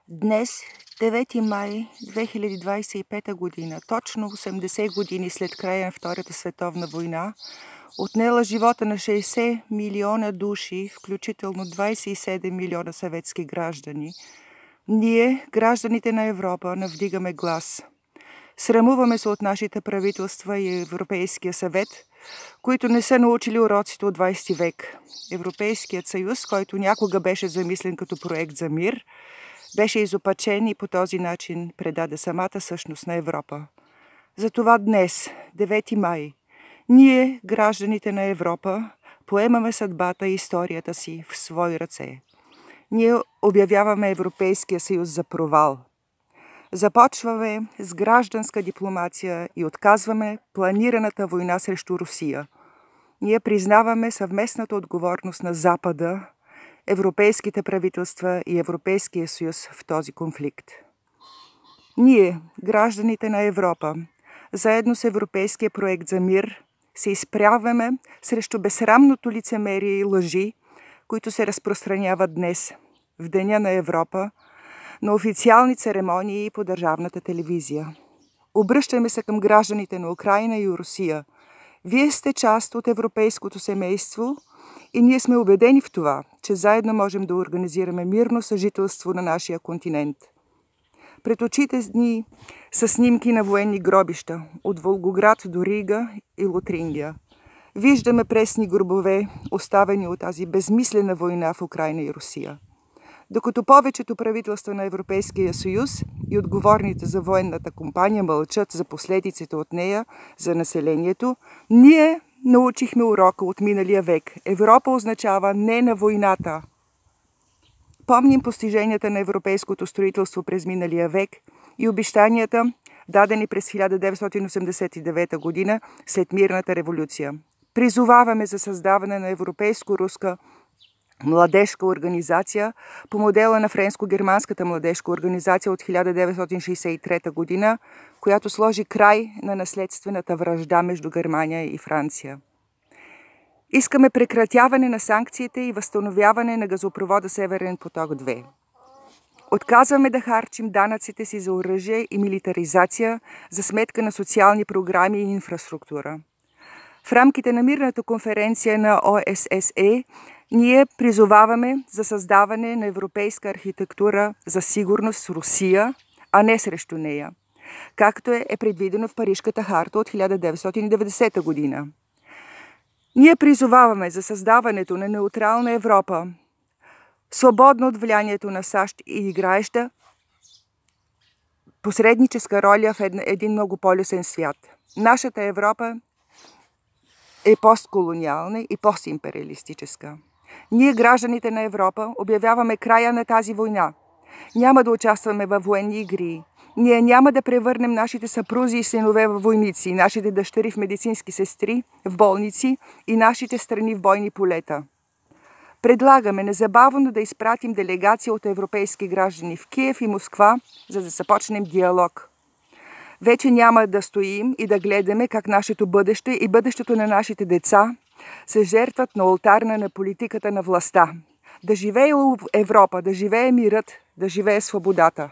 Днес, 9 май 2025 година, точно 80 години след края на Втората световна война, отнела живота на 60 милиона души, включително 27 милиона съветски граждани, ние, гражданите на Европа, навдигаме глас. Срамуваме се от нашите правителства и Европейския съвет, които не са научили уроците от 20 век. Европейският съюз, който някога беше замислен като проект за мир, беше изопачен и по този начин предаде самата същност на Европа. Затова днес, 9 май, ние, гражданите на Европа, поемаме съдбата и историята си в свои ръце. Ние обявяваме Европейския съюз за провал. Започваме с гражданска дипломация и отказваме планираната война срещу Русия. Ние признаваме съвместната отговорност на Запада, европейските правителства и Европейския съюз в този конфликт. Ние, гражданите на Европа, заедно с Европейския проект за мир, се изправяме срещу безсрамното лицемерие и лъжи, които се разпространяват днес, в Деня на Европа, на официални церемонии по държавната телевизия. Обръщаме се към гражданите на Украйна и Русия. Вие сте част от европейското семейство и ние сме убедени в това, че заедно можем да организираме мирно съжителство на нашия континент. Пред очите ни са снимки на военни гробища от Волгоград до Рига и Лотрингия. Виждаме пресни гробове, оставени от тази безмислена война в Украйна и Русия. Докато повечето правителства на Европейския съюз и отговорните за военната кампания мълчат за последиците от нея за населението, ние научихме урока от миналия век. Европа означава не на войната. Помним постиженията на европейското строителство през миналия век и обещанията, дадени през 1989 година след мирната революция. Призоваваме за създаване на европейско-руска младежка организация по модела на френско-германската младежка организация от 1963 година, която сложи край на наследствената вражда между Германия и Франция. Искаме прекратяване на санкциите и възстановяване на газопровода Северен поток-2. Отказваме да харчим данъците си за оръжие и милитаризация за сметка на социални програми и инфраструктура. В рамките на мирната конференция на ОССЕ ние призоваваме за създаване на европейска архитектура за сигурност с Русия, а не срещу нея, както е предвидено в Парижката харта от 1990 година. Ние призоваваме за създаването на неутрална Европа, свободна от влиянието на САЩ и играеща посредническа роля в един многополюсен свят. Нашата Европа е постколониална и постимпериалистическа. Ние, гражданите на Европа, обявяваме края на тази война. Няма да участваме във военни игри. Ние няма да превърнем нашите съпрузи и синове във войници, нашите дъщери в медицински сестри, в болници и нашите страни в бойни полета. Предлагаме незабавно да изпратим делегация от европейски граждани в Киев и Москва, за да започнем диалог. Вече няма да стоим и да гледаме как нашето бъдеще и бъдещето на нашите деца се жертват на олтарна на политиката на властта. Да живее Европа, да живее мирът, да живее свободата.